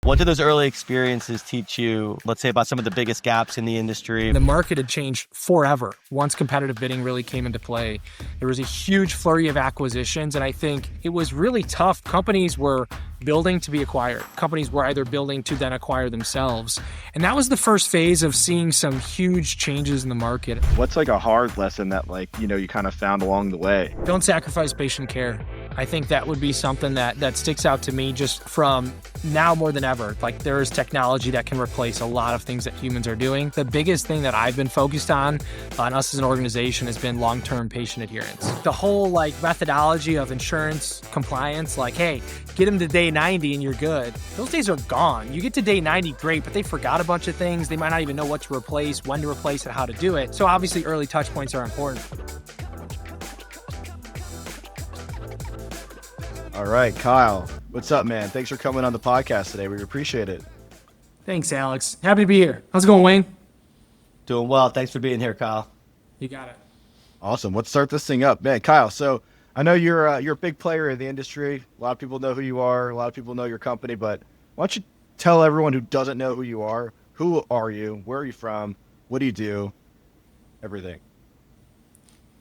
What did those early experiences teach you, let's say, about some of the biggest gaps in the industry? The market had changed forever once competitive bidding really came into play. There was a huge flurry of acquisitions, and I think it was really tough. Companies were building to be acquired. Companies were either building to then acquire themselves. And that was the first phase of seeing some huge changes in the market. What's like a hard lesson that you kind of found along the way? Don't sacrifice patient care. I think that would be something that sticks out to me just from now more than ever. Like, there is technology that can replace a lot of things that humans are doing. The biggest thing that I've been focused on us as an organization has been long-term patient adherence. The whole methodology of insurance compliance, hey, get them to day 90 and you're good. Those days are gone. You get to day 90, great, but they forgot a bunch of things. They might not even know what to replace, when to replace it, how to do it. So obviously early touch points are important. All right, Kyle, what's up, man? Thanks for coming on the podcast today. We appreciate it. Thanks, Alex. Happy to be here. How's it going, Wayne? Doing well. Thanks for being here, Kyle. You got it. Awesome. Let's start this thing up, man. Kyle, so I know you're a big player in the industry. A lot of people know who you are. A lot of people know your company, but why don't you tell everyone who doesn't know who you are? Who are you? Where are you from? What do you do? Everything.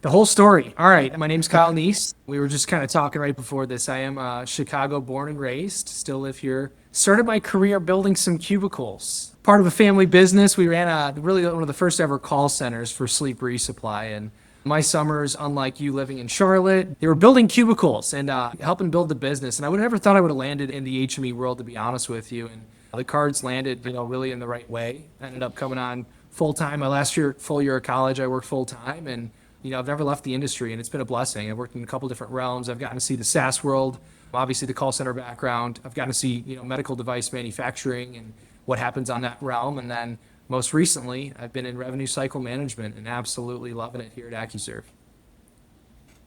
The whole story. All right. My name's Kyle Neese. We were just kind of talking right before this. I am Chicago born and raised, still live here. Started my career building some cubicles. Part of a family business. We ran really one of the first ever call centers for sleep resupply. And my summers, unlike you living in Charlotte, they were building cubicles and helping build the business. And I would have never thought I would have landed in the HME world, to be honest with you. And the cards landed, really in the right way. I ended up coming on full time. My last full year of college, I worked full time, and I've never left the industry, and it's been a blessing. I've worked in a couple different realms. I've gotten to see the SaaS world, obviously the call center background. I've gotten to see, medical device manufacturing and what happens on that realm. And then most recently, I've been in revenue cycle management and absolutely loving it here at AccuServe.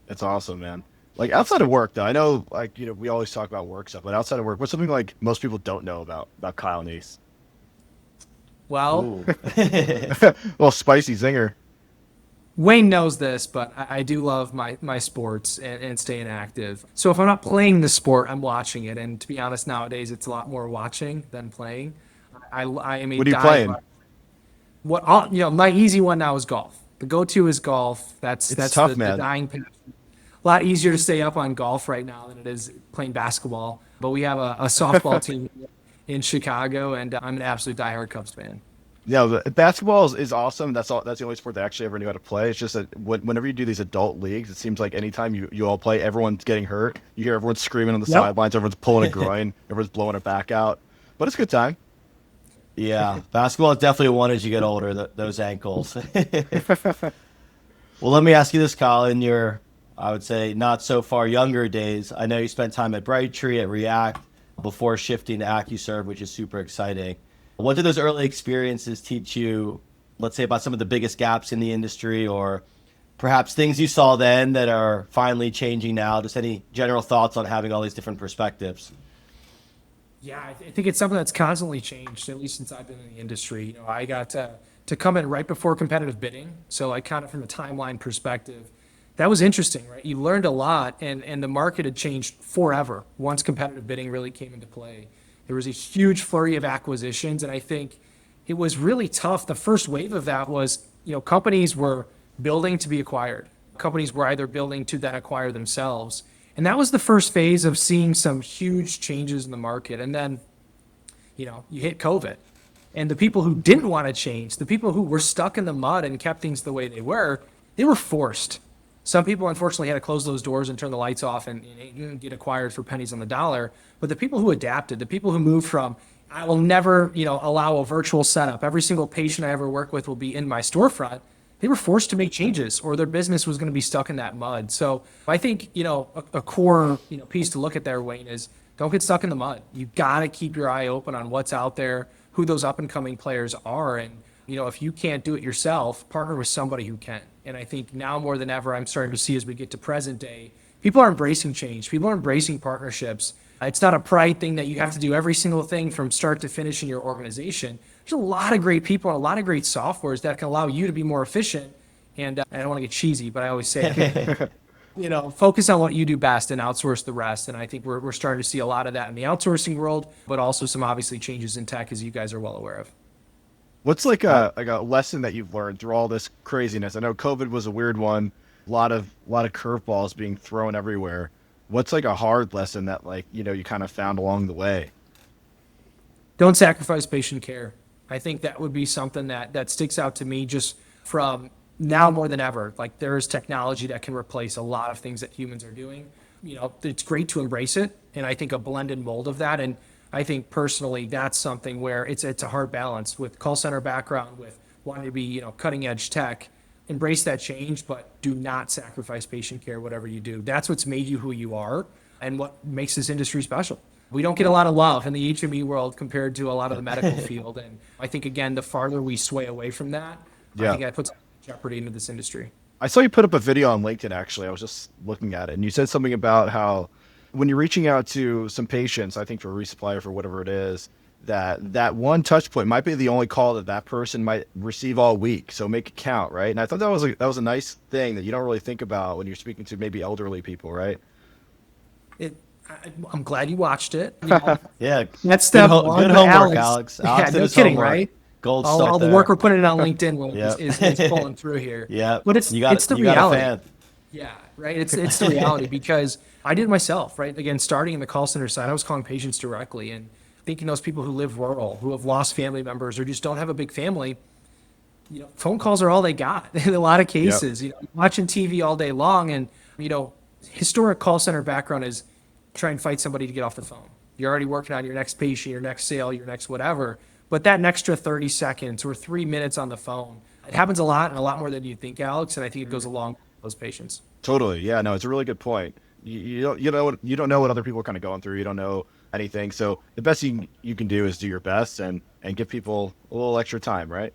That's awesome, man. Outside of work, though, I know, we always talk about work stuff, but outside of work, what's something most people don't know about Kyle Neese? Well, well, spicy zinger. Wayne knows this, but I do love my sports and staying active. So if I'm not playing the sport, I'm watching it. And to be honest, nowadays it's a lot more watching than playing. I am a What are you playing? My easy one now is golf. The go-to is golf. That's tough, the man. dying passion. A lot easier to stay up on golf right now than it is playing basketball. But we have a softball team in Chicago, and I'm an absolute diehard Cubs fan. Yeah, basketball is awesome. That's the only sport that I actually ever knew how to play. It's just that whenever you do these adult leagues, it seems like anytime you all play, everyone's getting hurt. You hear everyone screaming on the sidelines, everyone's pulling a groin, everyone's blowing it back out. But it's a good time. Yeah, basketball is definitely one as you get older, those ankles. Well, let me ask you this, Kyle. In your, I would say, not so far younger days, I know you spent time at Brightree, at React, before shifting to AccuServe, which is super exciting. What did those early experiences teach you, let's say, about some of the biggest gaps in the industry, or perhaps things you saw then that are finally changing now? Just any general thoughts on having all these different perspectives? Yeah, I think it's something that's constantly changed, at least since I've been in the industry. I got to come in right before competitive bidding. So kind of from a timeline perspective, that was interesting, right? You learned a lot, and the market had changed forever once competitive bidding really came into play. There was a huge flurry of acquisitions, and I think it was really tough. The first wave of that was, companies were building to be acquired. Companies were either building to then acquire themselves. And that was the first phase of seeing some huge changes in the market. And then, you hit COVID. And the people who didn't want to change, the people who were stuck in the mud and kept things the way they were forced. Some people, unfortunately, had to close those doors and turn the lights off and get acquired for pennies on the dollar. But the people who adapted, the people who moved from, I will never, allow a virtual setup. Every single patient I ever work with will be in my storefront. They were forced to make changes, or their business was going to be stuck in that mud. So I think, a core, piece to look at there, Wayne, is don't get stuck in the mud. You got to keep your eye open on what's out there, who those up and coming players are. And, if you can't do it yourself, partner with somebody who can. And I think now more than ever, I'm starting to see as we get to present day, people are embracing change. People are embracing partnerships. It's not a pride thing that you have to do every single thing from start to finish in your organization. There's a lot of great people and a lot of great softwares that can allow you to be more efficient. And I don't want to get cheesy, but I always say it. focus on what you do best and outsource the rest. And I think we're starting to see a lot of that in the outsourcing world, but also some obviously changes in tech, as you guys are well aware of. What's like a lesson that you've learned through all this craziness? I know COVID was a weird one, a lot of curveballs being thrown everywhere. What's like a hard lesson that like, you kind of found along the way? Don't sacrifice patient care. I think that would be something that sticks out to me just from now more than ever. Like there is technology that can replace a lot of things that humans are doing. It's great to embrace it, and I think a blended mold of that. And I think personally that's something where it's a hard balance with call center background, with wanting to be cutting edge tech. Embrace that change, but do not sacrifice patient care. Whatever you do, that's what's made you who you are, and what makes this industry special. We don't get a lot of love in the HME world compared to a lot of the medical field. And I think, again, the farther we sway away from that, I Yeah. think that puts jeopardy into this industry. I saw you put up a video on LinkedIn, actually. I was just looking at it, and you said something about how when you're reaching out to some patients, I think for a resupply or for whatever it is, that one touch point might be the only call that person might receive all week. So make it count, right? And I thought that was a nice thing that you don't really think about when you're speaking to maybe elderly people, right? I'm glad you watched it. Yeah. That's step one. Good but homework, Alex. Yeah, Alex did no his kidding, homework. right? Gold All, stuff all the there. work we're putting in on LinkedIn Yep. is pulling through here. Yeah. But it's the you got reality. a fan. Yeah, right. It's the reality, because I did it myself, right? Again, starting in the call center side, I was calling patients directly, and thinking those people who live rural, who have lost family members or just don't have a big family, phone calls are all they got in a lot of cases. Watching TV all day long, and historic call center background is try and fight somebody to get off the phone. You're already working on your next patient, your next sale, your next whatever. But that extra 30 seconds or 3 minutes on the phone, it happens a lot, and a lot more than you think, Alex. And I think it goes along with those patients. Totally. Yeah, no, it's a really good point. You don't know what other people are kind of going through. You don't know anything. So the best you can do is do your best and give people a little extra time, right?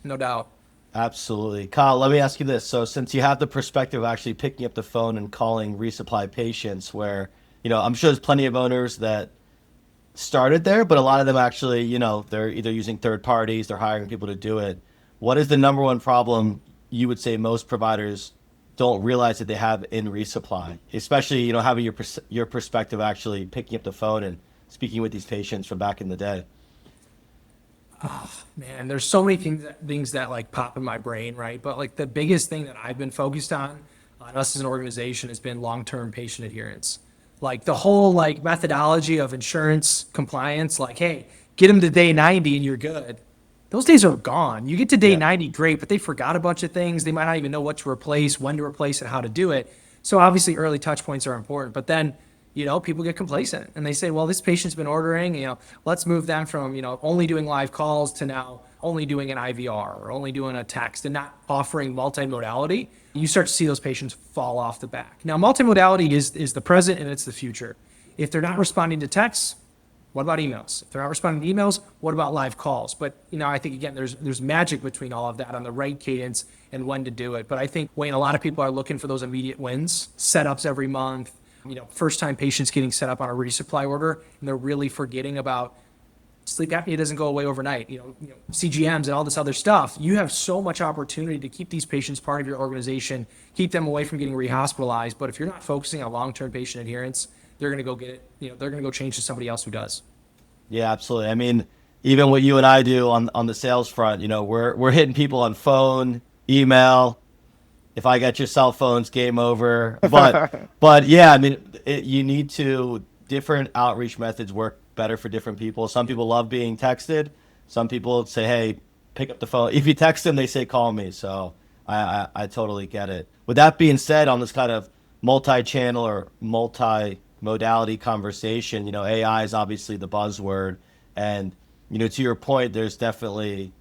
No doubt. Absolutely. Kyle, let me ask you this. So since you have the perspective of actually picking up the phone and calling resupply patients, where, I'm sure there's plenty of owners that started there, but a lot of them actually, they're either using third parties, they're hiring people to do it. What is the number one problem you would say most providers don't realize that they have in resupply, especially, having your perspective actually picking up the phone and speaking with these patients from back in the day? Man, there's so many things that like pop in my brain, right? But like the biggest thing that I've been focused on us as an organization has been long-term patient adherence. Like the whole like methodology of insurance compliance, like, hey, get them to day 90 and you're good. Those days are gone. You get to day Yeah. 90, great, but they forgot a bunch of things. They might not even know what to replace, when to replace it, how to do it. So obviously early touch points are important, but then people get complacent and they say, well, this patient's been ordering, let's move them from, only doing live calls to now only doing an IVR or only doing a text and not offering multimodality. You start to see those patients fall off the back. Now, multimodality is the present and it's the future. If they're not responding to texts, what about emails? If they're not responding to emails, what about live calls? But, I think, again, there's magic between all of that on the right cadence and when to do it. But I think, Wayne, a lot of people are looking for those immediate wins, setups every month, first time patients getting set up on a resupply order, and they're really forgetting about sleep apnea doesn't go away overnight, CGMs and all this other stuff. You have so much opportunity to keep these patients part of your organization, keep them away from getting rehospitalized. But if you're not focusing on long-term patient adherence, they're going to go get it, they're going to go change to somebody else who does. Yeah, absolutely. I mean, even what you and I do on the sales front, we're hitting people on phone, email. If I get your cell phones, game over. But yeah, I mean, you need to different outreach methods work better for different people. Some people love being texted. Some people say, hey, pick up the phone. If you text them, they say, call me. So I totally get it. With that being said, on this kind of multi-channel or multi-modality conversation, AI is obviously the buzzword. And, to your point, there's definitely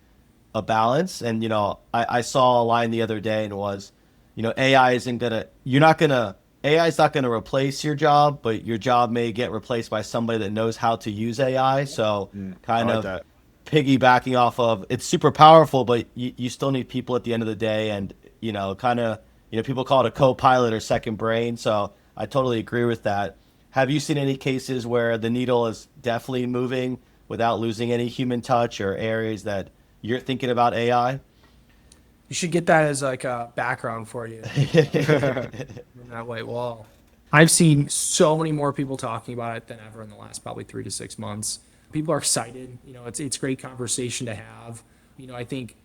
a balance. And, I saw a line the other day and it was, AI isn't gonna, AI is not gonna replace your job, but your job may get replaced by somebody that knows how to use AI. So kind I like of that. piggybacking off of, it's super powerful, but you still need people at the end of the day. And, people call it a co-pilot or second brain. So I totally agree with that. Have you seen any cases where the needle is definitely moving without losing any human touch, or areas that you're thinking about AI? You should get that as like a background for you on that white wall. I've seen so many more people talking about it than ever in the last probably 3 to 6 months. People are excited. It's great conversation to have. I think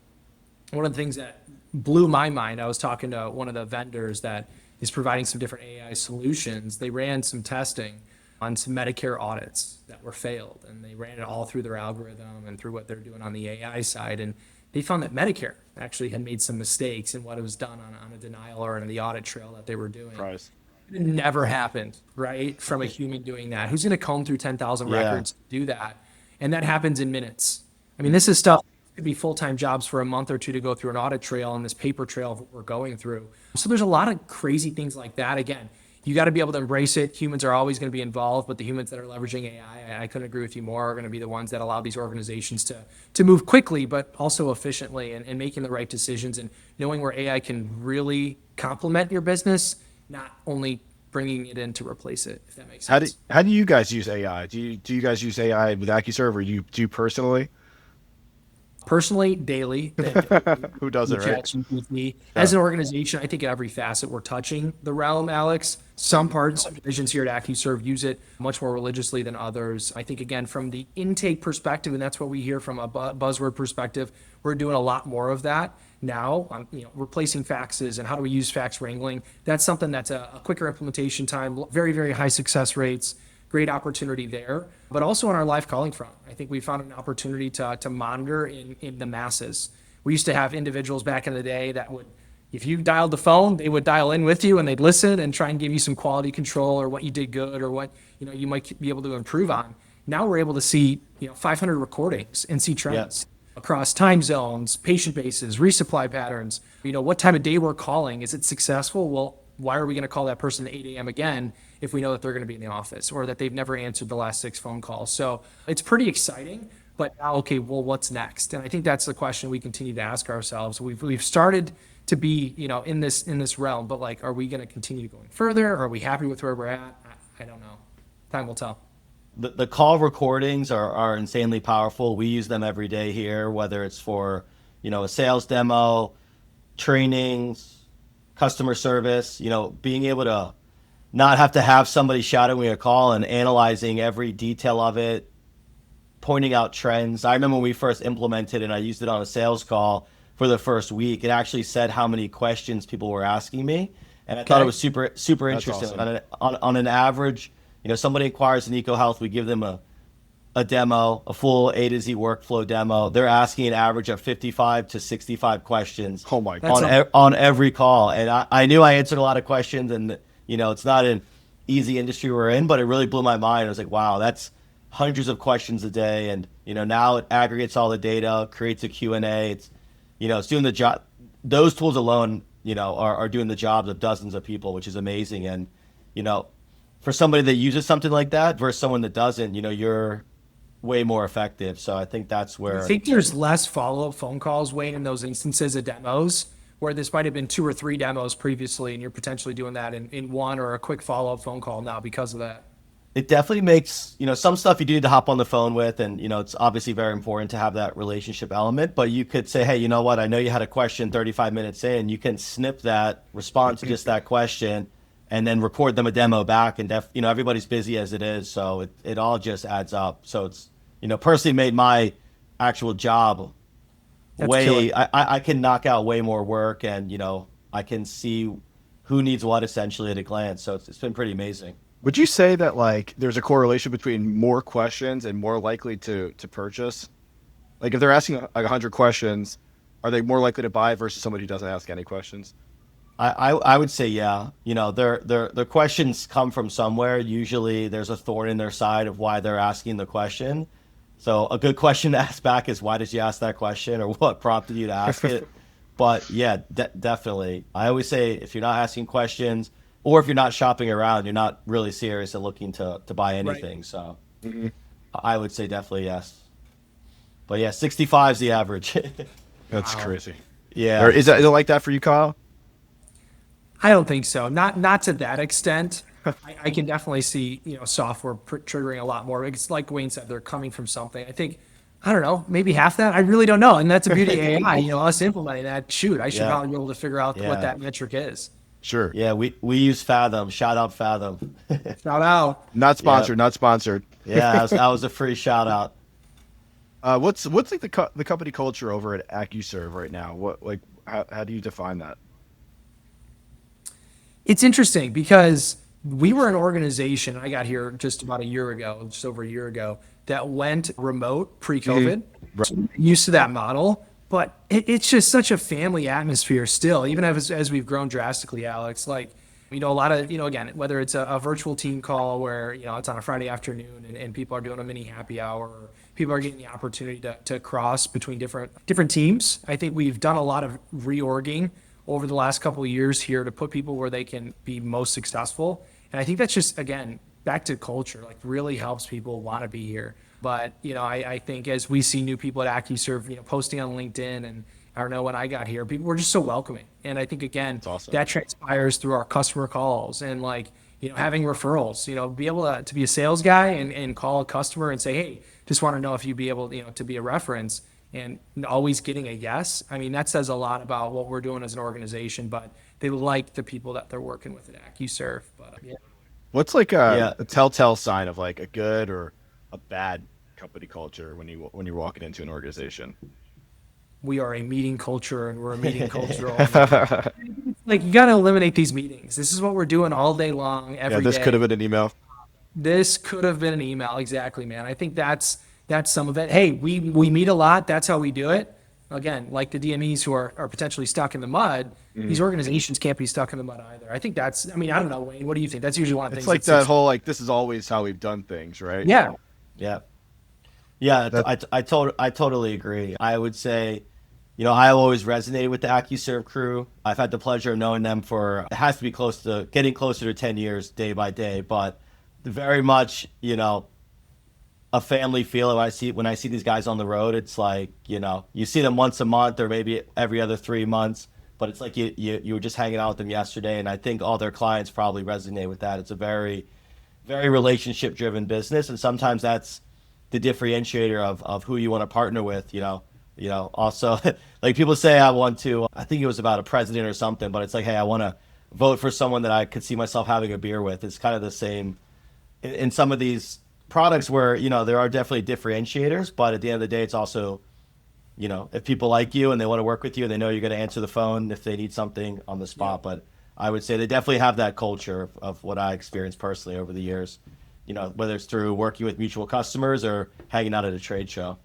one of the things that blew my mind, I was talking to one of the vendors that is providing some different AI solutions. They ran some testing on some Medicare audits that were failed, and they ran it all through their algorithm and through what they're doing on the AI side. And they found that Medicare actually had made some mistakes in what it was done on a denial or in the audit trail that they were doing. Price. It never happened, right? From a human doing that. Who's going to comb through 10,000 Yeah. records to do that? And that happens in minutes. I mean, this is stuff that could be full-time jobs for a month or two to go through an audit trail and this paper trail of what we're going through. So there's a lot of crazy things like that. Again, you got to be able to embrace it. Humans are always going to be involved, but the humans that are leveraging AI, I couldn't agree with you more, are going to be the ones that allow these organizations to move quickly, but also efficiently and making the right decisions and knowing where AI can really complement your business, not only bringing it in to replace it, if that makes sense. How do you guys use AI? Do you guys use AI with AccuServe, or do you personally? Personally, daily. Who doesn't, right? ChatGPT. As an organization, I think every facet we're touching the realm, Alex. Some parts, some divisions here at AccuServe use it much more religiously than others. I think, again, from the intake perspective, and that's what we hear from a buzzword perspective, we're doing a lot more of that now. Replacing faxes and how do we use fax wrangling. That's something that's a quicker implementation time, very, very high success rates. Great opportunity there, but also on our live calling front. I think we found an opportunity to monitor in the masses. We used to have individuals back in the day that would, if you dialed the phone, they would dial in with you and they'd listen and try and give you some quality control or what you did good or what you might be able to improve on. Now we're able to see 500 recordings and see trends across time zones, patient bases, resupply patterns. What time of day we're calling. Is it successful? Well, why are we going to call that person at 8 a.m. again if we know that they're going to be in the office or that they've never answered the last 6 phone calls? So it's pretty exciting, but now, okay, well, what's next? And I think that's the question we continue to ask ourselves. We've started to be, in this realm, but like, are we going to continue going further? Are we happy with where we're at? I don't know. Time will tell. The call recordings are insanely powerful. We use them every day here, whether it's for, a sales demo, trainings, customer service, being able to not have to have somebody shadowing a call and analyzing every detail of it, pointing out trends. I remember when we first implemented it and I used it on a sales call for the first week. It actually said how many questions people were asking me. And I thought it was super, super That's interesting. awesome. On an average, somebody inquires in EcoHealth, we give them a demo, a full A to Z workflow demo. They're asking an average of 55 to 65 questions Oh my That's god. on every call. And I knew I answered a lot of questions, and it's not an easy industry we're in, but it really blew my mind. I was like, wow, that's hundreds of questions a day. And, now it aggregates all the data, creates a Q&A. It's doing the job. Those tools alone, are doing the jobs of dozens of people, which is amazing. And, for somebody that uses something like that versus someone that doesn't, you're way more effective. So I think that's where I think there's less follow-up phone calls, Wayne, in those instances of demos where this might have been 2 or 3 demos previously, and you're potentially doing that in one or a quick follow-up phone call now because of that. it definitely makes, some stuff you do need to hop on the phone with, and, it's obviously very important to have that relationship element, but you could say, hey, you know what, I know you had a question 35 minutes in, you can snip that, respond to just that question, and then record them a demo back. And everybody's busy as it is, so it all just adds up. So it's, personally made my actual job That's way, killer. I can knock out way more work, and, I can see who needs what essentially at a glance. So it's been pretty amazing. Would you say that like there's a correlation between more questions and more likely to purchase? Like if they're asking like 100 questions, are they more likely to buy versus somebody who doesn't ask any questions? I would say, yeah. Their questions come from somewhere. Usually there's a thorn in their side of why they're asking the question. So a good question to ask back is, why did you ask that question, or what prompted you to ask it? But yeah, definitely. I always say, if you're not asking questions, or if you're not shopping around, you're not really serious and looking to buy anything. So I would say definitely yes. But yeah, 65 is the average. That's Wow. crazy. Yeah. Or is it like that for you, Kyle? I don't think so. Not to that extent. I can definitely see, software triggering a lot more. It's like Wayne said, they're coming from something. I think I don't know, maybe half that. I really don't know. And that's the beauty of AI, us implementing that. Shoot, I should Yeah. probably be able to figure out what Yeah. that metric is. Sure. Yeah. We use Fathom. Shout out Fathom. Shout out. Not Yeah. sponsored. Not sponsored. Yeah. That was a free shout out. What's like the company culture over at AccuServe right now? What like how do you define that? It's interesting because we were an organization, I got here just about a year ago, just over a year ago, that went remote pre-COVID. So we're used to that model, but it's just such a family atmosphere still, even as we've grown drastically, Alex. Like, a lot of, again, whether it's a virtual team call where, it's on a Friday afternoon and people are doing a mini happy hour, or people are getting the opportunity to cross between different teams. I think we've done a lot of reorging over the last couple of years here to put people where they can be most successful. And I think that's just, again, back to culture, like really helps people want to be here. But, I think as we see new people at AccuServe, posting on LinkedIn, and I don't know, when I got here, people were just so welcoming. And I think, again, awesome. that transpires through our customer calls and like, having referrals, be able to be a sales guy and call a customer and say, hey, just want to know if you'd be able, to be a reference, and always getting a yes. I mean, that says a lot about what we're doing as an organization, but they like the people that they're working with at AccuServe. But yeah. What's like Yeah. a telltale sign of like a good or a bad company culture when you're walking into an organization? We are a meeting culture and we're a meeting culture. Like, you got to eliminate these meetings. This is what we're doing all day long, Yeah, every this day. could have been an email. This could have been an email. Exactly, man. I think that's some of it. Hey, we meet a lot. That's how we do it. Again, like the DMEs who are potentially stuck in the mud, these organizations can't be stuck in the mud either. I think I don't know, Wayne, what do you think? That's usually one of the It's things like that's that whole like this is always how we've done things, right? yeah. Yeah. Yeah. That I totally agree. I would say, I always resonated with the AccuServe crew. I've had the pleasure of knowing them for, it has to be getting closer to 10 years day by day, but very much, a family feel. When I see these guys on the road, it's like, you see them once a month or maybe every other 3 months, but it's like you were just hanging out with them yesterday. And I think all their clients probably resonate with that. It's a very, very relationship driven business. And sometimes that's the differentiator of who you want to partner with, also like people say, I think it was about a president or something, but it's like, hey, I want to vote for someone that I could see myself having a beer with. It's kind of the same in some of these products where, there are definitely differentiators, but at the end of the day, it's also, if people like you and they want to work with you and they know you're going to answer the phone if they need something on the spot. But I would say they definitely have that culture of what I experienced personally over the years, whether it's through working with mutual customers or hanging out at a trade show.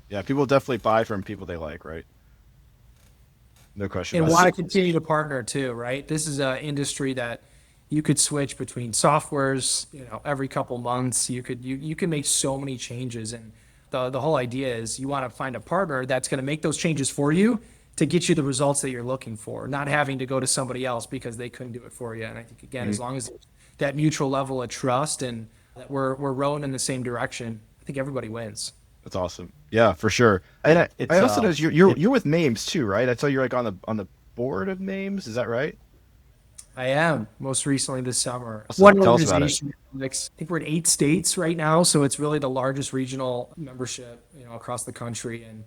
Yeah, people definitely buy from people they like, right? No question And about want to it. continue to partner too, right? This is an industry that you could switch between softwares, every couple months. You can make so many changes, and the whole idea is you want to find a partner that's going to make those changes for you to get you the results that you're looking for, not having to go to somebody else because they couldn't do it for you. And I think, again, as long as that mutual level of trust and that we're rowing in the same direction, I think everybody wins. That's awesome. Yeah, for sure. And It's I also know you're it, you're with MAMES too, right? I saw you're like on the board of MAMES. Is that right? I am, most recently this summer. Awesome. One Tell us about it. organization, Alex, I think we're in 8 states right now, so it's really the largest regional membership, across the country. And,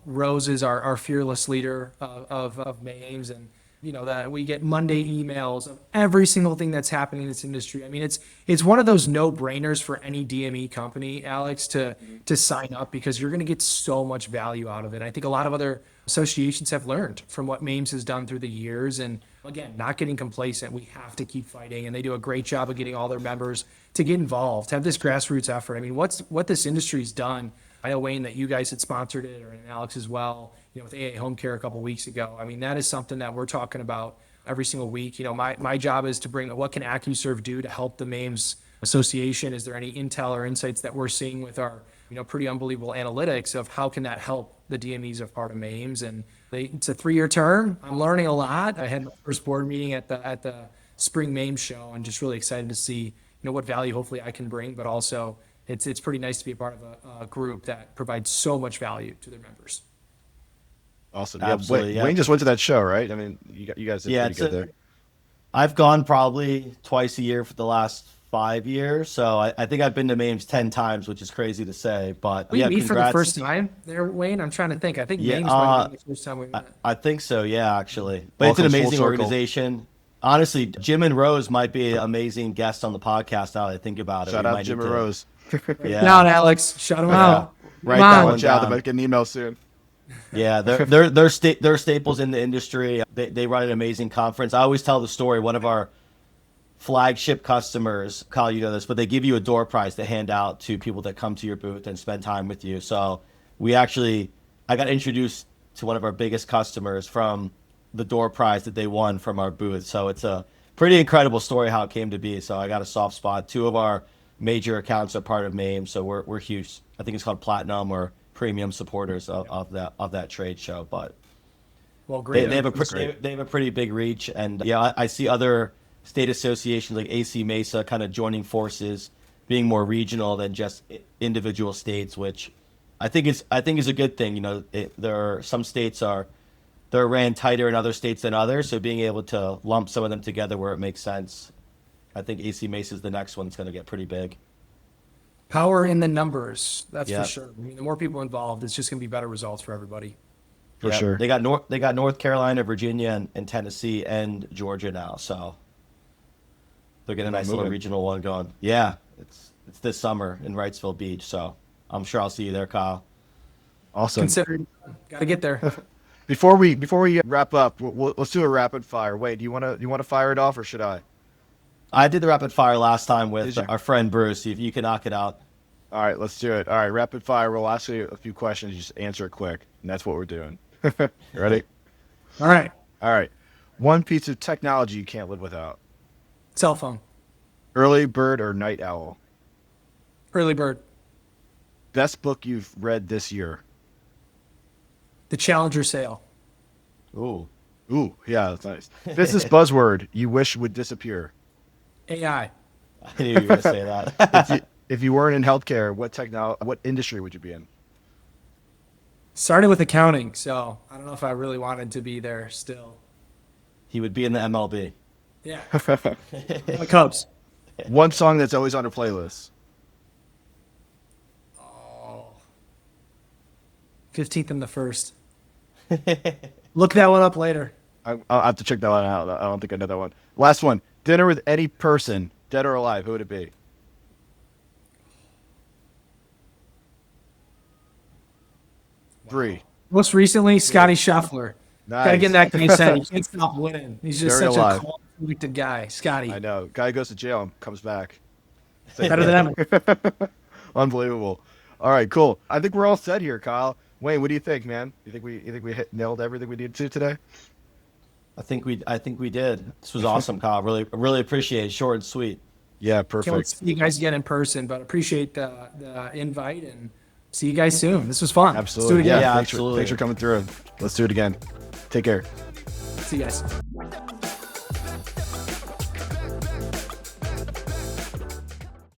Rose is our fearless leader of MAMES, and, that we get Monday emails of every single thing that's happening in this industry. I mean, it's one of those no-brainers for any DME company, Alex, to sign up, because you're going to get so much value out of it. I think a lot of other associations have learned from what MAMES has done through the years, and again, not getting complacent. We have to keep fighting, and they do a great job of getting all their members to get involved, to have this grassroots effort. I mean, what this industry's done. I know, Wayne, that you guys had sponsored it, or and Alex as well, with AA Home Care a couple weeks ago. I mean, that is something that we're talking about every single week. My job is to bring what can AccuServe do to help the MAMES Association. Is there any intel or insights that we're seeing with our pretty unbelievable analytics of how can that help the DMEs of part of MAMES? And it's a 3-year term. I'm learning a lot. I had my first board meeting at the spring MAMES show, and just really excited to see what value hopefully I can bring, but also it's pretty nice to be a part of a group that provides so much value to their members. Awesome. Absolutely, yeah. Wayne just went to that show, right? I mean, you guys did Yeah, pretty good there. I've gone probably twice a year for the last 5 years. So I think I've been to MAMES 10 times, which is crazy to say. But We yeah, meet for the congrats. first time there, Wayne. I'm trying to think. I think Yeah, Maines might have been the first time we I, met. I think so. Yeah, actually. But All it's an comes full amazing circle. organization. Honestly, Jim and Rose might be an amazing guest on the podcast now that I think about it. Shout We out might Jim need and to- Rose. Yeah. Down, Alex. Shut him Yeah. out. Write Come that on. one Watch out, they down. might get an email soon. Yeah, they're staples in the industry. They run an amazing conference. I always tell the story. One of our flagship customers, Kyle, you know this, but they give you a door prize to hand out to people that come to your booth and spend time with you. So I got introduced to one of our biggest customers from the door prize that they won from our booth. So it's a pretty incredible story how it came to be. So I got a soft spot. Two of our major accounts are part of MAME, so we're huge. I think it's called Platinum or Premium supporters of that trade show. But Well, great. they have That's great. they have a pretty big reach, and yeah, I see other state associations like AC Mesa kind of joining forces, being more regional than just individual states, which I think is a good thing. You know, there are some states they're ran tighter in other states than others, so being able to lump some of them together where it makes sense. I think AC Mesa is the next one that's going to get pretty big. Power in the numbers. That's Yeah. for sure. I mean, the more people involved, it's just going to be better results for everybody. For Yeah, sure. They got North Carolina, Virginia, and Tennessee and Georgia now, so they're getting a nice little moving. regional one going. Yeah, it's this summer in Wrightsville Beach, so I'm sure I'll see you there, Kyle. Awesome. Considering, got to get there. Before we wrap up, let's do a rapid fire. Wait, do you want to fire it off or should I? I did the rapid fire last time Did with you? our friend Bruce. See if you can knock it out. All right, let's do it. All right, rapid fire. We'll ask you a few questions. Just answer it quick, and that's what we're doing. Ready? All right. All right. One piece of technology you can't live without. Cell phone. Early bird or night owl? Early bird. Best book you've read this year? The Challenger sale. Ooh, Ooh, yeah, that's nice. Business buzzword you wish would disappear. AI. I knew you were going to say that. If you weren't in healthcare, what industry would you be in? Started with accounting, so I don't know if I really wanted to be there still. He would be in the MLB. Yeah. The Cubs. One song that's always on a playlist. 15th and the 1st. Look that one up later. I'll have to check that one out. I don't think I know that one. Last one. Dinner with any person, dead or alive, who would it be? Three. Most recently, Scotty Scheffler. Gotta Nice. get in that guy set. He can't stop winning. He's just Very such alive. a calm, collected guy. Scotty. I know. Guy goes to jail and comes back. Better than Emma. Unbelievable. All right, cool. I think we're all set here, Kyle. Wayne, what do you think, man? You think we nailed everything we needed to today? I think we did. This was awesome, Kyle. Really appreciate it. Short and sweet. Yeah, Can't wait to perfect. see you guys again in person, but appreciate the invite and see you guys soon. This was fun. Absolutely. Let's do it again. Yeah, thanks absolutely. thanks for coming through. Let's do it again. Take care. See you guys.